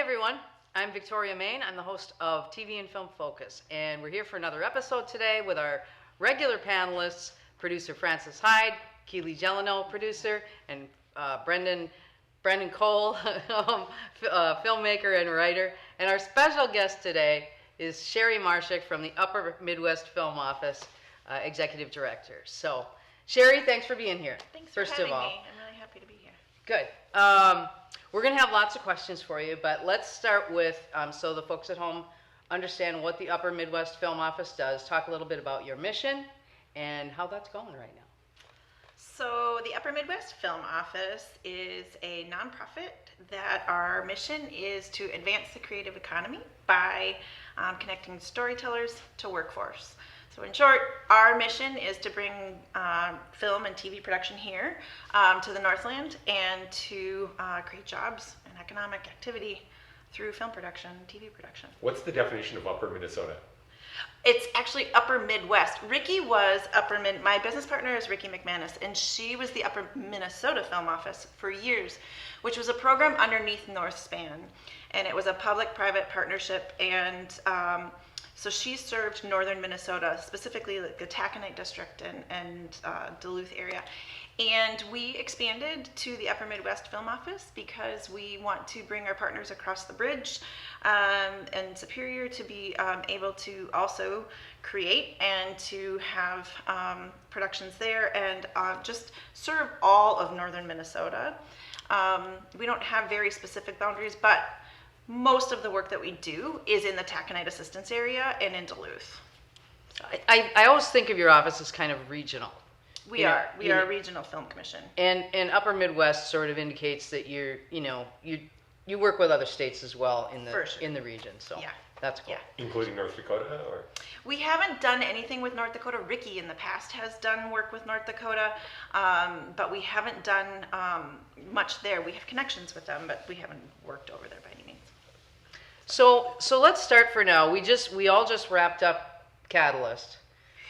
everyone. I'm Victoria Main. I'm the host of TV and Film Focus, and we're here for another episode today with our regular panelists, producer Francis Heid, Keely Gelineau, producer, and Brendan Cole, filmmaker and writer. And our special guest today is Shari Marshik from the Upper Midwest Film Office, Executive Director. So, Shari, thanks for being here. Thanks for having me. I'm really happy to be here. Good. We're going to have lots of questions for you, but let's start with, so the folks at home understand what the Upper Midwest Film Office does. Talk a little bit about your mission and how that's going right now. So the Upper Midwest Film Office is a nonprofit that our mission is to advance the creative economy by connecting storytellers to workforce. So in short, our mission is to bring film and TV production here to the Northland and to create jobs and economic activity through film production and TV production. What's the definition of Upper Minnesota? It's actually Upper Midwest. Ricky was my business partner is Ricky McManus, and she was the Upper Minnesota Film Office for years, which was a program underneath Northspan. And it was a public-private partnership, and so she served northern Minnesota, specifically the Taconite District and Duluth area. And we expanded to the Upper Midwest Film Office because we want to bring our partners across the bridge and Superior to be able to also create and to have productions there and just serve all of northern Minnesota. We don't have very specific boundaries, but most of the work that we do is in the Taconite Assistance area and in Duluth. So I always think of your office as kind of regional. We are a regional film commission. And Upper Midwest sort of indicates that you work with other states as well in the region. So yeah. That's cool. Yeah. Including North Dakota, or? We haven't done anything with North Dakota. Ricky in the past has done work with North Dakota, but we haven't done much there. We have connections with them, but we haven't worked over there by any means. So let's start for now. We all just wrapped up Catalyst,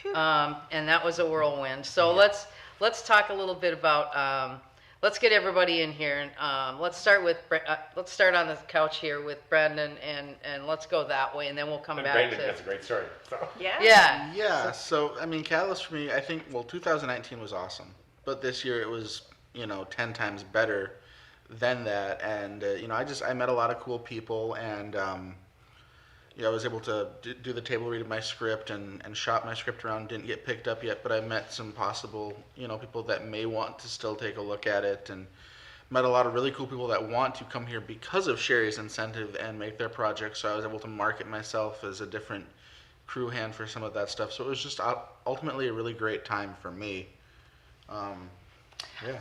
and that was a whirlwind. So yeah. let's talk a little bit about. Let's get everybody in here, and let's start on the couch here with Brendan, and let's go that way, and then we'll come back Brendan to. has a great story. So. Yeah. Yeah. So I mean, Catalyst for me, I think 2019 was awesome, but this year it was 10 times better than that, and I met a lot of cool people, and I was able to do the table read of my script and shop my script around. Didn't get picked up yet, but I met some possible people that may want to still take a look at it, and met a lot of really cool people that want to come here because of Shari's incentive and make their projects. So I was able to market myself as a different crew hand for some of that stuff. So it was just ultimately a really great time for me. Yeah.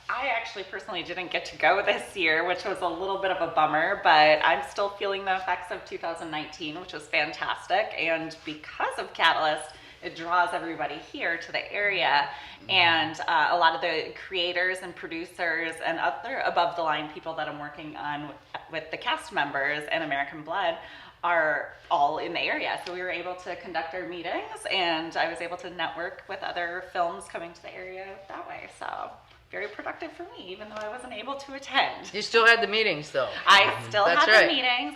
I actually personally didn't get to go this year, which was a little bit of a bummer, but I'm still feeling the effects of 2019, which was fantastic. And because of Catalyst, it draws everybody here to the area. And a lot of the creators and producers and other above the line people that I'm working on with the cast members and American Blood are all in the area. So we were able to conduct our meetings, and I was able to network with other films coming to the area that way. So very productive for me, even though I wasn't able to attend. You still had the meetings, though. I still had right. the meetings.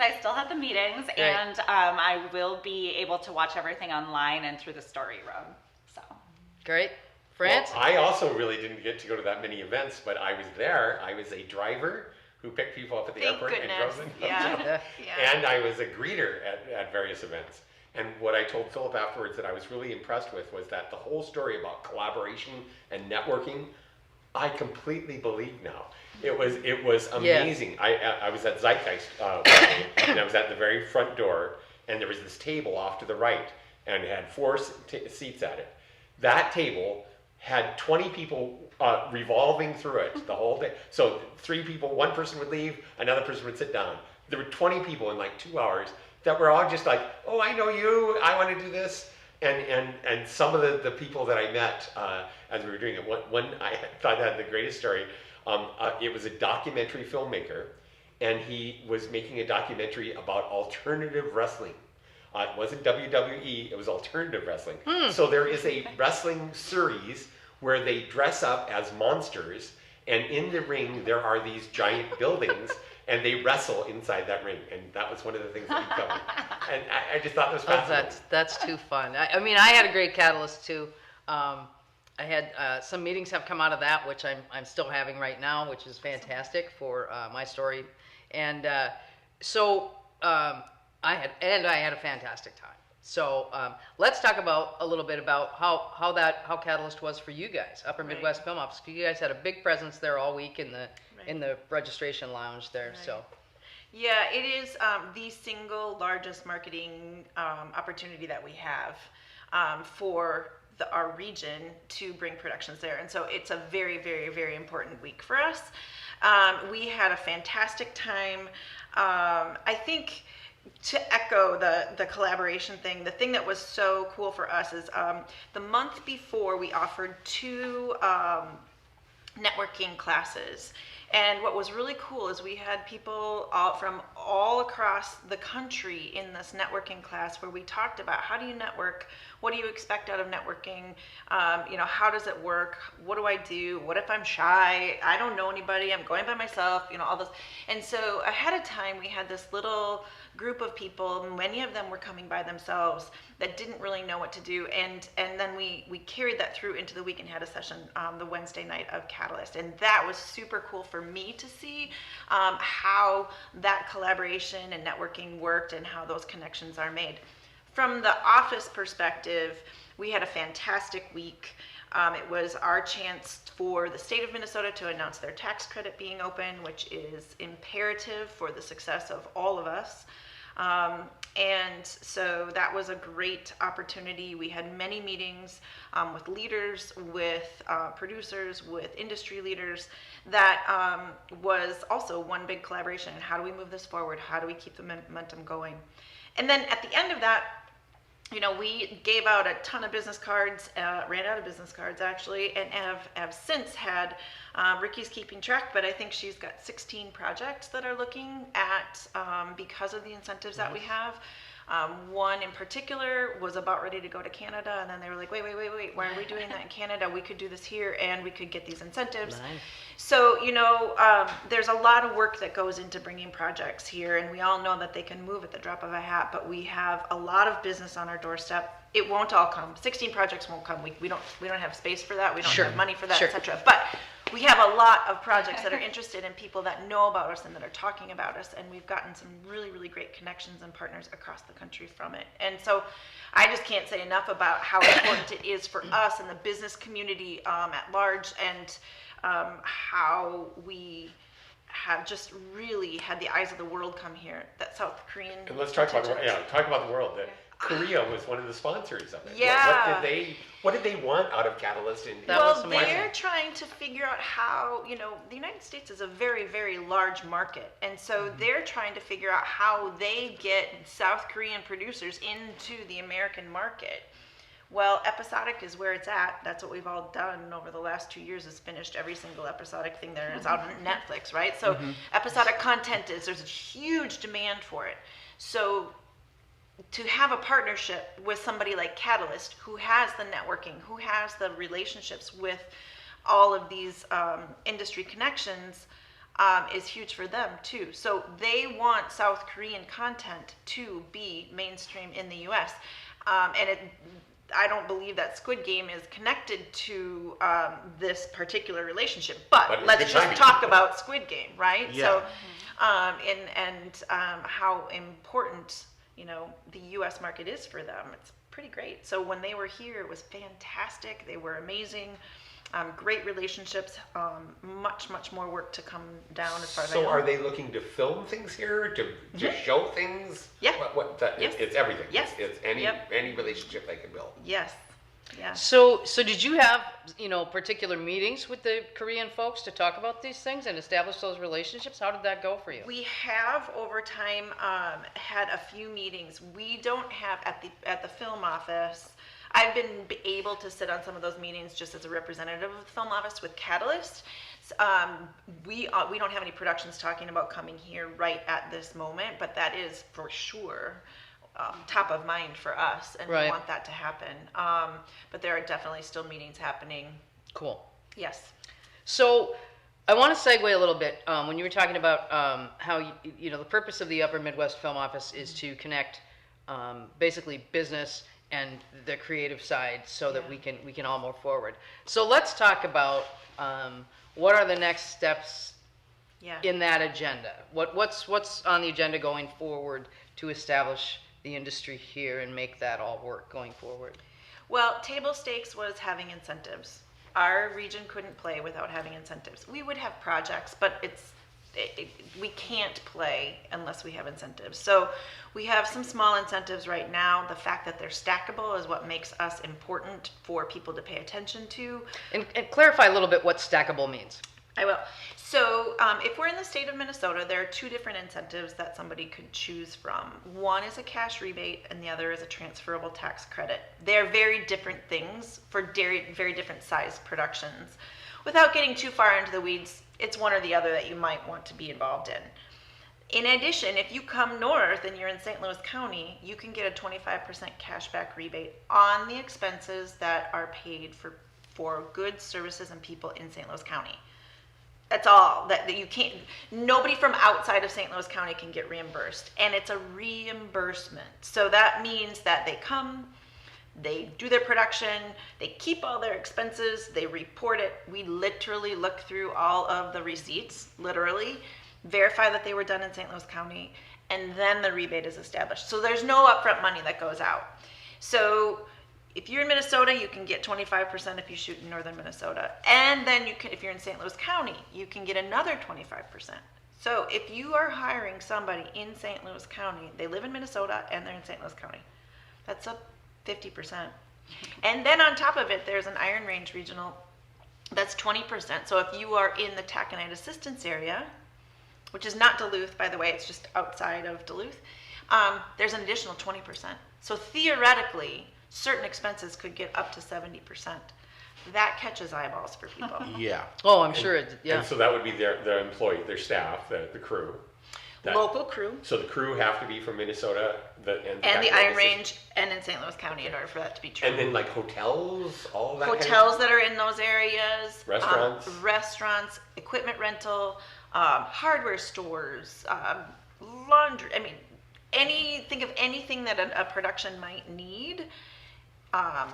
Right. And I will be able to watch everything online and through the story room. So Great. France? Well, I also really didn't get to go to that many events, but I was there. I was a driver who picked people up at the airport and drove them. Yeah. And I was a greeter at various events. And what I told Philip afterwards that I was really impressed with was that the whole story about collaboration and networking, I completely believe now. It was amazing. Yeah. I was at Zeitgeist and I was at the very front door, and there was this table off to the right, and it had 4 seats at it. That table had 20 people revolving through it the whole day. So 3 people, one person would leave, another person would sit down. There were 20 people in like 2 hours that were all just like, oh, I know you, I want to do this. And some of the people that I met as we were doing it, one I thought had the greatest story. It was a documentary filmmaker, and he was making a documentary about alternative wrestling. It wasn't WWE, it was alternative wrestling. So there is a wrestling series where they dress up as monsters, and in the ring there are these giant buildings, and they wrestle inside that ring, and that was one of the things that he covered. And I just thought it was fascinating. That's too fun. I mean, I had a great Catalyst too. I had some meetings have come out of that, which I'm still having right now, which is fantastic for my story. And so I had a fantastic time. So let's talk about a little bit about how Catalyst was for you guys, Upper Midwest Film Office. You guys had a big presence there all week in the registration lounge there. Right. So yeah, it is the single largest marketing opportunity that we have for our region to bring productions there, and so it's a very, very, very important week for us. We had a fantastic time. I think, to echo the collaboration thing, the thing that was so cool for us is the month before we offered 2 networking classes. And what was really cool is we had people from all across the country in this networking class where we talked about how do you network, what do you expect out of networking, how does it work, what do I do, what if I'm shy, I don't know anybody, I'm going by myself, all this. And so ahead of time we had this little group of people, many of them were coming by themselves, that didn't really know what to do, and then we carried that through into the week and had a session the Wednesday night of Catalyst, and that was super cool for me to see how that collaboration and networking worked and how those connections are made. From the office perspective, we had a fantastic week. It was our chance for the state of Minnesota to announce their tax credit being open, which is imperative for the success of all of us. And so that was a great opportunity. We had many meetings with leaders, with producers, with industry leaders. That was also one big collaboration. How do we move this forward? How do we keep the momentum going? And then at the end of that, we gave out a ton of business cards, ran out of business cards actually, and have since had, Ricky's keeping track, but I think she's got 16 projects that are looking at, because of the incentives that we have. One in particular was about ready to go to Canada, and then they were like, wait, why are we doing that in Canada? We could do this here, and we could get these incentives. Nice. So, there's a lot of work that goes into bringing projects here, and we all know that they can move at the drop of a hat, but we have a lot of business on our doorstep. It won't all come. 16 projects won't come. We don't have space for that. We don't have money for that, etc. But we have a lot of projects that are interested in people that know about us and that are talking about us, and we've gotten some really, really great connections and partners across the country from it. And so I just can't say enough about how important it is for us and the business community at large, and how we have just really had the eyes of the world come here. That South Korean. And let's talk about the world. That Korea was one of the sponsors of it. Yeah. What did they want out of Catalyst? Well, they're trying to figure out how, the United States is a very, very large market. And so they're trying to figure out how they get South Korean producers into the American market. Well, episodic is where it's at. That's what we've all done over the last 2 years, is finished every single episodic thing there is out on Netflix, right? So episodic content there's a huge demand for it. So to have a partnership with somebody like Catalyst, who has the networking, who has the relationships with all of these industry connections, is huge for them too. So they want South Korean content to be mainstream in the U.S. I don't believe that Squid Game is connected to this particular relationship, but let's just talk about Squid Game, right? Yeah. So, how important the U.S. market is for them. It's pretty great. So when they were here, it was fantastic. They were amazing. Great relationships. Much more work to come down as far as I know. So are they looking to film things here, to show things? Yeah. Yes. It's everything. Yes. It's any relationship they can build. Yes. Yeah. So did you have, particular meetings with the Korean folks to talk about these things and establish those relationships? How did that go for you? We have over time had a few meetings. We don't have at the film office. I've been able to sit on some of those meetings just as a representative of the film office with Catalyst. We don't have any productions talking about coming here right at this moment, but that is for sure top of mind for us, and we want that to happen. But there are definitely still meetings happening. Cool. Yes. So I want to segue a little bit. When you were talking about how the purpose of the Upper Midwest Film Office is to connect basically business and the creative side, so that we can all move forward. So let's talk about what are the next steps in that agenda. What's on the agenda going forward to establish the industry here and make that all work going forward? Well, table stakes was having incentives. Our region couldn't play without having incentives. We would have projects, but we can't play unless we have incentives. So we have some small incentives right now. The fact that they're stackable is what makes us important for people to pay attention to. And clarify a little bit what stackable means. I will. So if we're in the state of Minnesota, there are two different incentives that somebody could choose from. One is a cash rebate and the other is a transferable tax credit. They're very different things for very different size productions. Without getting too far into the weeds, it's one or the other that you might want to be involved in. In addition, if you come north and you're in St. Louis County, you can get a 25% cashback rebate on the expenses that are paid for goods, services, and people in St. Louis County. That's all that you can't. Nobody from outside of St. Louis County can get reimbursed, and it's a reimbursement. So that means that they come, they do their production, they keep all their expenses, they report it. We literally look through all of the receipts, literally, verify that they were done in St. Louis County, and then the rebate is established. So there's no upfront money that goes out. So if you're in Minnesota, you can get 25% if you shoot in northern Minnesota. And then you can, if you're in St. Louis County, you can get another 25%. So if you are hiring somebody in St. Louis County, they live in Minnesota and they're in St. Louis County, that's up 50%. And then on top of it, there's an Iron Range Regional, that's 20%. So if you are in the taconite assistance area, which is not Duluth, by the way, it's just outside of Duluth, there's an additional 20%. So theoretically, certain expenses could get up to 70%. That catches eyeballs for people. Yeah. Oh, I'm sure it, yeah. And so that would be their employee, their staff, the crew. Local crew. So the crew have to be from Minnesota and the Iron Range and in St. Louis County in order for that to be true. And then like hotels, all that. Hotels that are in those areas. Restaurants. Equipment rental, hardware stores, laundry. I mean, think of anything that a production might need.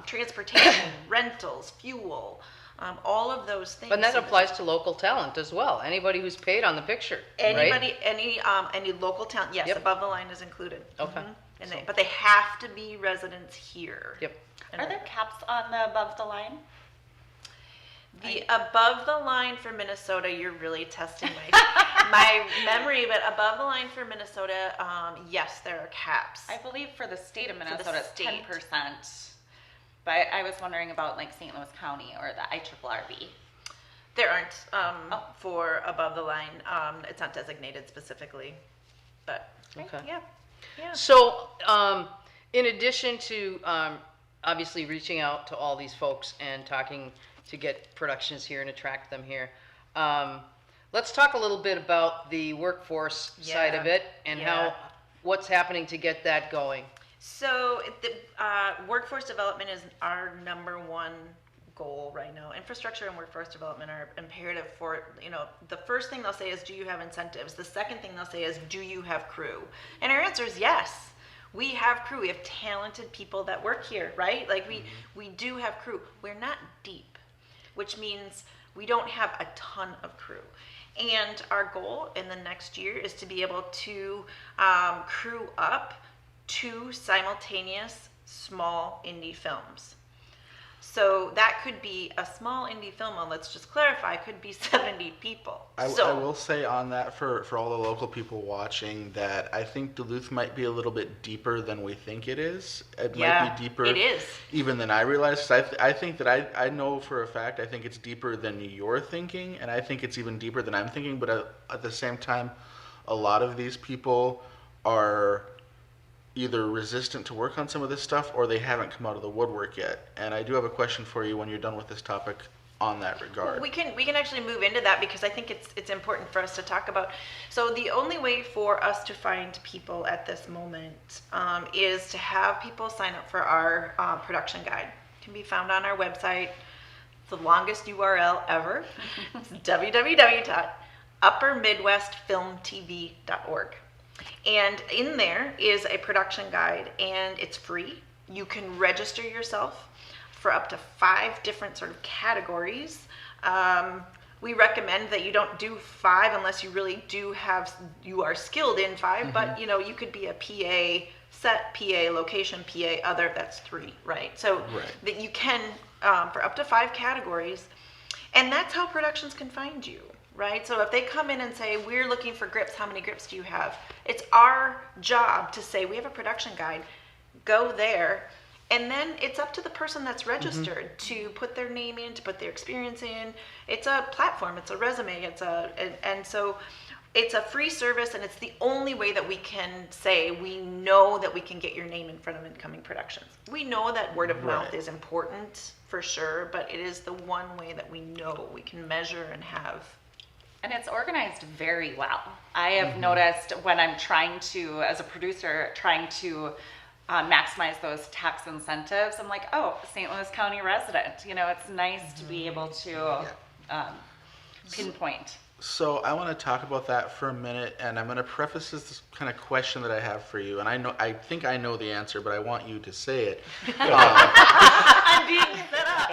Transportation, rentals, fuel, all of those things. And that applies to local talent as well. Anybody who's paid on the picture, Anybody, right? any local talent, yes, Yep. above the line is included. Okay. Mm-hmm. But they have to be residents here. Yep. Are there caps on the above the line? The above the line for Minnesota, you're really testing my memory, but above the line for Minnesota, yes, there are caps. I believe for the state of the Minnesota, it's state. 10%. But I was wondering about like St. Louis County or the IRRB. There aren't for above the line. It's not designated specifically, but Okay. yeah. So, in addition to obviously reaching out to all these folks and talking to get productions here and attract them here, let's talk a little bit about the workforce side of it and what's happening to get that going. So the workforce development is our number one goal right now. Infrastructure and workforce development are imperative for, the first thing they'll say is, do you have incentives? The second thing they'll say is, do you have crew? And our answer is yes. We have crew. We have talented people that work here, right? Like we do have crew. We're not deep, which means we don't have a ton of crew. And our goal in the next year is to be able to crew up 2 simultaneous small indie films. So that could be a small indie film, and let's just clarify, could be 70 people. I will say on that for all the local people watching that I think Duluth might be a little bit deeper than we think it is. It might be deeper it is. even than I realized. I think that I know for a fact, I think it's deeper than you're thinking, and I think it's even deeper than I'm thinking, but at the same time, a lot of these people are either resistant to work on some of this stuff or they haven't come out of the woodwork yet. And I do have a question for you when you're done with this topic on that regard. We can actually move into that because I think it's important for us to talk about. So the only way for us to find people at this moment is to have people sign up for our production guide. It can be found on our website. It's the longest URL ever. It's www.uppermidwestfilmtv.org. And in there is a production guide, and it's free. You can register yourself for up to 5 different sort of categories. We recommend that you don't do 5 unless you really you are skilled in 5, but you could be a PA set, PA location, PA other, that's 3, right? So that you can, for up to 5 categories, and that's how productions can find you, right? So if they come in and say, we're looking for grips, how many grips do you have? It's our job to say, we have a production guide, go there. And then it's up to the person that's registered to put their name in, to put their experience in. It's a platform, it's a resume, and so it's a free service, and it's the only way that we can say we know that we can get your name in front of incoming productions. We know that word of mouth is important for sure, but it is the one way that we know we can measure and have. And it's organized very well. I have noticed when I'm trying to, as a producer, maximize those tax incentives. I'm like, oh, St. Louis County resident. It's nice to be able to pinpoint. So I want to talk about that for a minute, and I'm going to preface this kind of question that I have for you. And I think I know the answer, but I want you to say it. I'm being set up.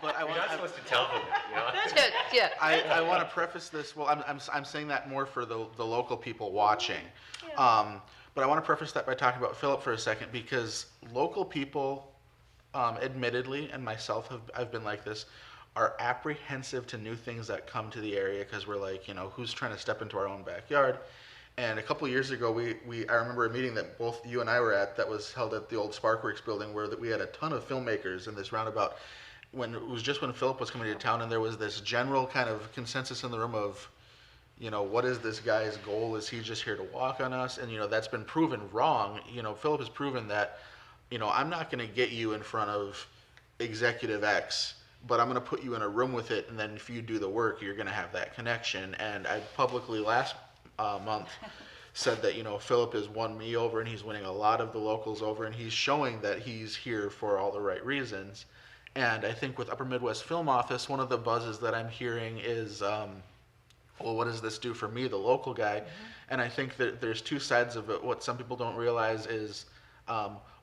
But You're not supposed to tell them that, That's good. Yeah. I want to preface this. Well, I'm saying that more for the local people watching. But I want to preface that by talking about Philip for a second, because local people, admittedly, and myself I've been like this, are apprehensive to new things that come to the area, because we're like, who's trying to step into our own backyard? And a couple of years ago, I remember a meeting that both you and I were at that was held at the old Sparkworks building, where we had a ton of filmmakers in this roundabout. When it was just when Philip was coming to town, and there was this general kind of consensus in the room of, what is this guy's goal? Is he just here to walk on us? And, that's been proven wrong. Philip has proven that, I'm not going to get you in front of Executive X, but I'm going to put you in a room with it, and then if you do the work, you're going to have that connection. And I publicly last month said that, Philip has won me over, and he's winning a lot of the locals over, and he's showing that he's here for all the right reasons. And I think with Upper Midwest Film Office, one of the buzzes that I'm hearing is, well, what does this do for me, the local guy? And I think that there's 2 sides of it. What some people don't realize is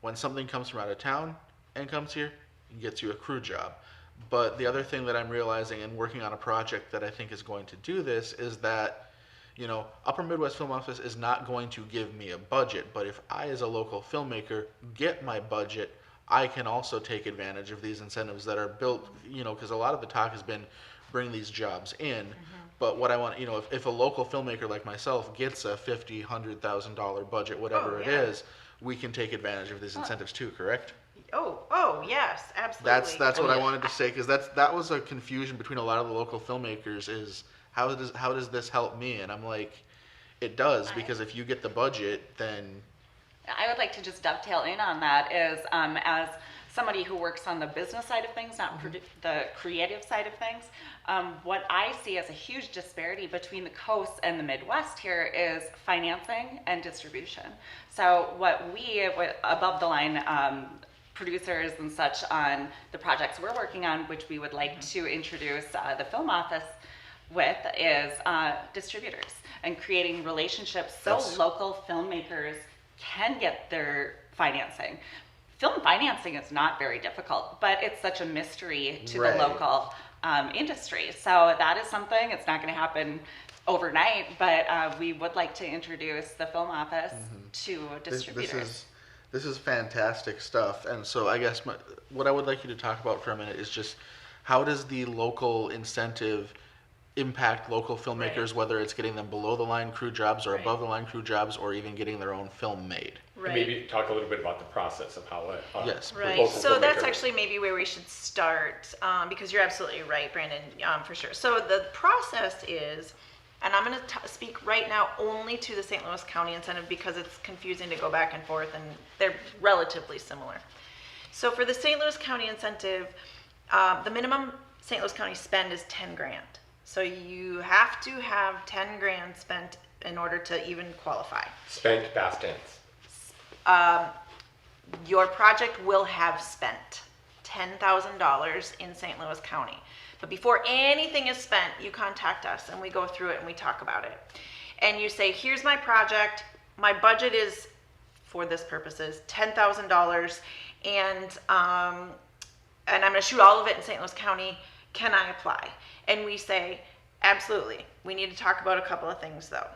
when something comes from out of town and comes here, it gets you a crew job. But the other thing that I'm realizing and working on a project that I think is going to do this is that, Upper Midwest Film Office is not going to give me a budget, but if I, as a local filmmaker, get my budget, I can also take advantage of these incentives that are built, because a lot of the talk has been bring these jobs in. But what I want, if a local filmmaker like myself gets a $50,000, $100,000 budget, whatever it is, we can take advantage of these incentives too, correct? Oh, yes, absolutely. That's what I wanted to say, because that was a confusion between a lot of the local filmmakers is how does this help me? And I'm like, it does, because if you get the budget, then I would like to just dovetail in on that is as somebody who works on the business side of things, not the creative side of things, what I see as a huge disparity between the coast and the Midwest here is financing and distribution. So what we, above the line producers and such on the projects we're working on, which we would like to introduce the film office with, is distributors and creating relationships so local filmmakers can get their financing. Film financing is not very difficult, but it's such a mystery to the local industry. So that is something, it's not going to happen overnight, but we would like to introduce the film office to distributors. This is fantastic stuff. And so I guess what I would like you to talk about for a minute is just how does the local incentive impact local filmmakers, whether it's getting them below the line crew jobs or above the line crew jobs, or even getting their own film made. And maybe talk a little bit about the process of how yes, right. So that's actually maybe where we should start, because you're absolutely right, Brandon, for sure. So the process is, and I'm going to speak right now only to the St. Louis County incentive because it's confusing to go back and forth, and they're relatively similar. So for the St. Louis County incentive, the minimum St. Louis County spend is 10 grand. So you have to have 10 grand spent in order to even qualify. Spent, past tense. Your project will have spent $10,000 in St. Louis County. But before anything is spent, you contact us and we go through it and we talk about it. And you say, here's my project. My budget is, for this purposes, $10,000, and I'm going to shoot all of it in St. Louis County. Can I apply? And we say, absolutely. We need to talk about a couple of things, though.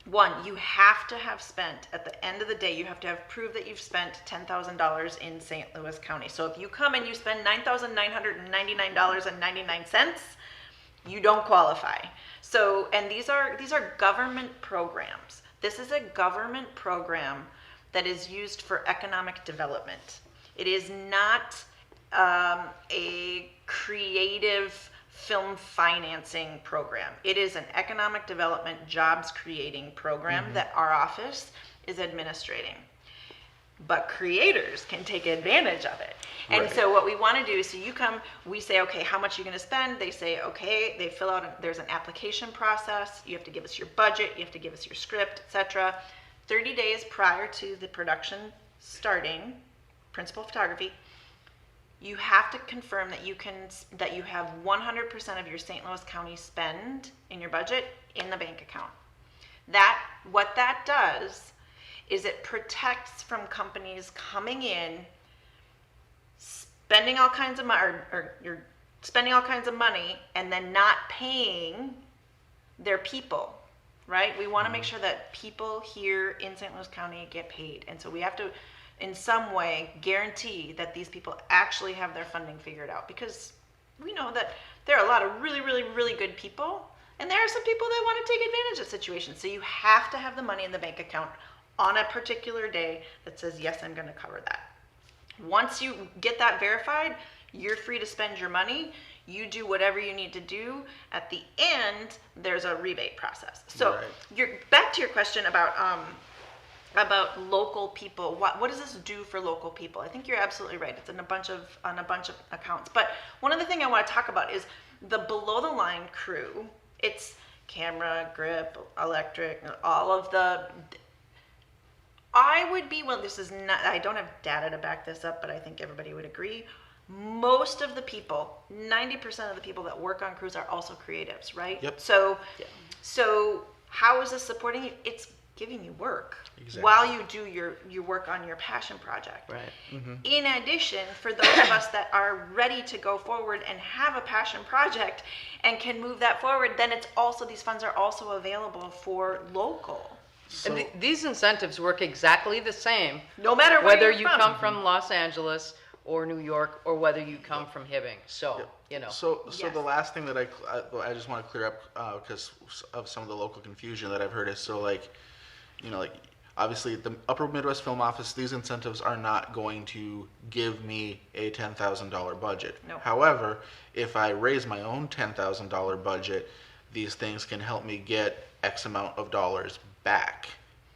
One, you have to have spent, at the end of the day, you have to have proved that you've spent $10,000 in St. Louis County. So if you come and you spend $9,999.99, you don't qualify. So, and these are government programs. This is a government program that is used for economic development. It is not a creative film financing program. It is an economic development jobs creating program that our office is administrating. But creators can take advantage of it. And Right. so what we want to do is, so you come, we say, okay, how much are you going to spend? They say, okay, they fill out, there's an application process. You have to give us your budget. You have to give us your script, etc. 30 days prior to the production starting, principal photography, you have to confirm that you have 100% of your St. Louis County spend in your budget in the bank account. What that does is it protects from companies coming in, spending all kinds of money, or you're spending all kinds of money and then not paying their people, right? We want to make sure that people here in St. Louis County get paid. And so we have to, in some way, guarantee that these people actually have their funding figured out, because we know that there are a lot of really, really, really good people, and there are some people that want to take advantage of situations. So you have to have the money in the bank account on a particular day that says, yes, I'm going to cover that. Once you get that verified, you're free to spend your money. You do whatever you need to do. At the end, there's a rebate process. So Right. you're back to your question about local people. What does this do for local people? I think you're absolutely right. It's on a bunch of accounts. But one other thing I want to talk about is the below the line crew. It's camera, grip, electric, all of the. I would be, well, this is not, I don't have data to back this up, but I think everybody would agree. Most of the people, 90% of the people that work on crews are also creatives, right? Yep. So how is this supporting you? It's giving you work Exactly. while you do your work on your passion project. Right. In addition, for those of us that are ready to go forward and have a passion project and can move that forward, then it's also, these funds are also available for local. And these incentives work exactly the same, No matter where whether you're you from. come from Los Angeles or New York, or whether you come from Hibbing. So, you know. So Yes. the last thing that I just want to clear up because of some of the local confusion that I've heard is, so like, you know, like obviously the Upper Midwest Film Office, these incentives are not going to give me a $10,000 budget. No. However, if I raise my own $10,000 budget, these things can help me get X amount of dollars back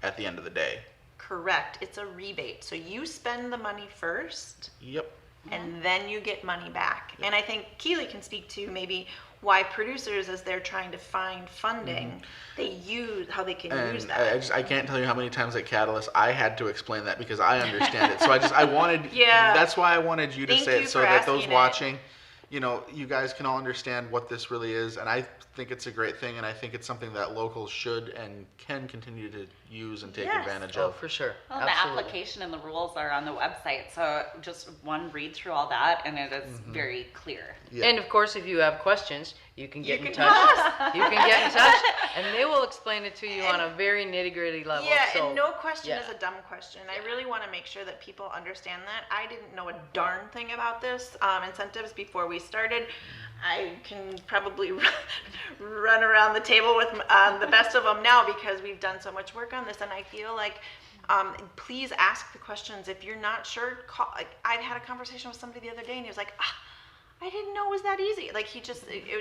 at the end of the day. Correct. It's a rebate. So you spend the money first, Yep. and then you get money back. And I think Keely can speak to maybe why producers, as they're trying to find funding, how they can use And that. I can't tell you how many times at Catalyst I had to explain that because I understand it. So I wanted, Yeah. that's why I wanted you to Thank say you it so for that those asking it. watching, you know, you guys can all understand what this really is. And I think it's a great thing, and I think it's something that locals should and can continue to use and take Yes. advantage Oh, of. for sure. Well, the Absolutely. application and the rules are on the website, so just one read through all that, and it is very clear. Yeah. And of course, if you have questions, you can get You in can touch. You can get in touch, and they will explain it to you on a very nitty-gritty level. Yeah, So, and no question yeah. is a dumb question. I really want to make sure that people understand that. I didn't know a darn thing about this incentives before we started. I can probably run around the table with the best of them now because we've done so much work on this, and I feel like please ask the questions. If you're not sure, call. Like, I had a conversation with somebody the other day, and he was like, I didn't know it was that easy. Like,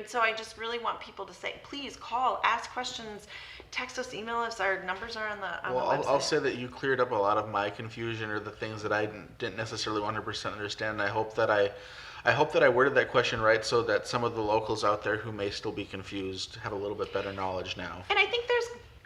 so I just really want people to say, please call, ask questions, text us, email us. Our numbers are on the Well, website. I'll say that you cleared up a lot of my confusion or the things that I didn't necessarily 100% understand. And I hope that I worded that question right so that some of the locals out there who may still be confused have a little bit better knowledge now. And I think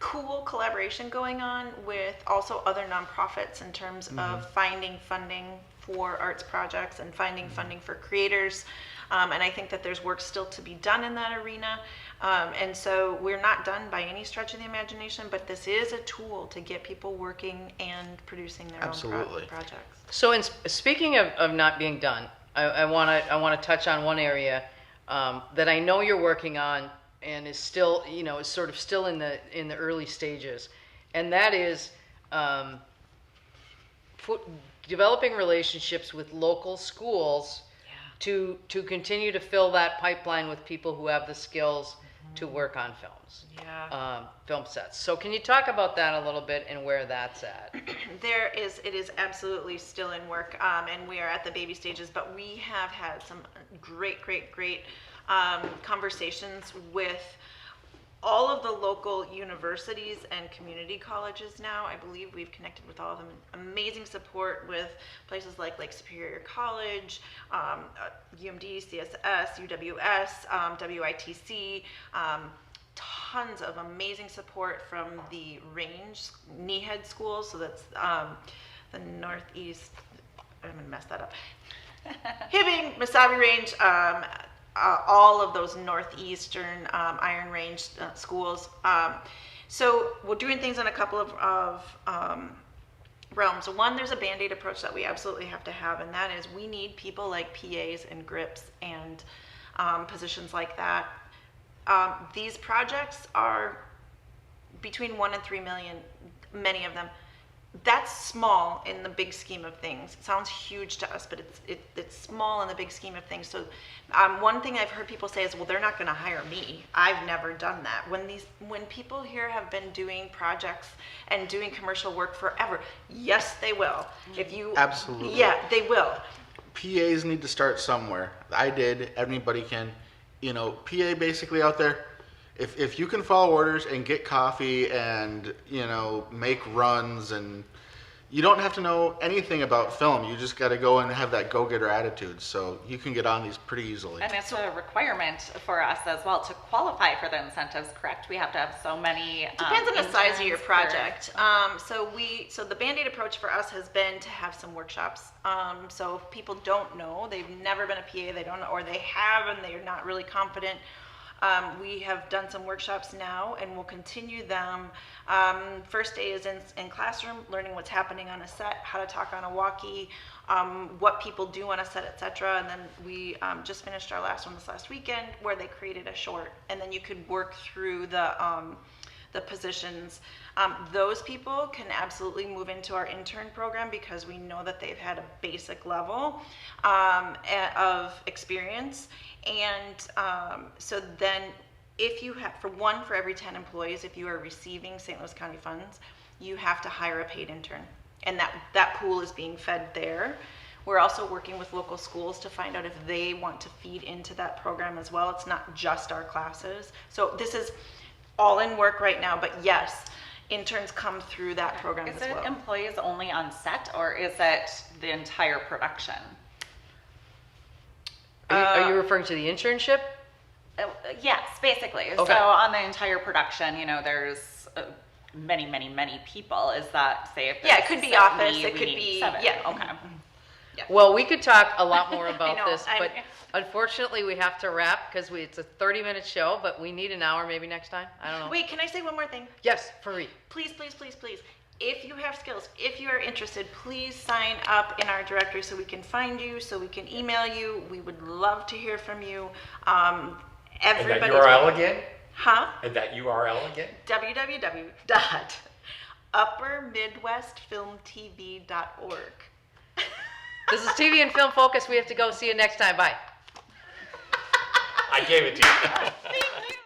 cool collaboration going on with also other nonprofits in terms of finding funding for arts projects and finding funding for creators. And I think that there's work still to be done in that arena. And so we're not done by any stretch of the imagination, but this is a tool to get people working and producing their Absolutely. own projects. So, speaking of not being done, I want to touch on one area that I know you're working on and is still, is sort of still in the early stages, and that is developing relationships with local schools to continue to fill that pipeline with people who have the skills to work on films, film sets. So can you talk about that a little bit and where that's at? It is absolutely still in work, and we are at the baby stages, but we have had some great conversations with all of the local universities and community colleges now. I believe we've connected with all of them. Amazing support with places like Lake Superior College, UMD, CSS, UWS, WITC, tons of amazing support from the range, Heid schools, so that's the northeast, I'm gonna mess that up. Hibbing, Mesabi Range, all of those northeastern Iron Range schools. So we're doing things in a couple of realms. So one, there's a Band-Aid approach that we absolutely have to have, and that is we need people like PAs and grips and positions like that. These projects are between 1 and 3 million, many of them. That's small in the big scheme of things. It sounds huge to us, but it's small in the big scheme of things. So one thing I've heard people say is, well, they're not going to hire me. I've never done that. When people here have been doing projects and doing commercial work forever, yes, they will. If you Absolutely. Yeah, they will. PAs need to start somewhere. I did. Anybody can. PA basically out there. If you can follow orders and get coffee and, make runs, and you don't have to know anything about film. You just got to go and have that go-getter attitude. So you can get on these pretty easily. And it's a requirement for us as well to qualify for the incentives, correct? We have to have so many. Depends on the size of your interns project. So the Band-Aid approach for us has been to have some workshops. So if people don't know, they've never been a PA, they don't know, or they have and they're not really confident. We have done some workshops now, and we'll continue them. First day is in classroom, learning what's happening on a set, how to talk on a walkie, what people do on a set, etc. And then we just finished our last one this last weekend, where they created a short, and then you could work through the positions. Those people can absolutely move into our intern program because we know that they've had a basic level of experience. And so then if you have, for every 10 employees, if you are receiving St. Louis County funds, you have to hire a paid intern. And that pool is being fed there. We're also working with local schools to find out if they want to feed into that program as well. It's not just our classes. So this is all in work right now, but yes, interns come through that program as well. Is it employees only on set, or is it the entire production? Are you referring to the internship? Yes, basically. Okay. So on the entire production, there's many people. Is that, say, if Yeah, it could be 70, office, it we could need be 7. yeah. Okay. Well, we could talk a lot more about know, this, but unfortunately we have to wrap because it's a 30-minute show, but we need an hour maybe next time. I don't know. Wait, can I say one more thing? Yes, Fareed. Please. If you have skills, if you are interested, please sign up in our directory so we can find you, so we can email you. We would love to hear from you. And that Everybody's URL again? Huh? And that URL again? www.uppermidwestfilmtv.org. This is TV and Film Focus. We have to go. See you next time. Bye. I gave it to you. Thank you.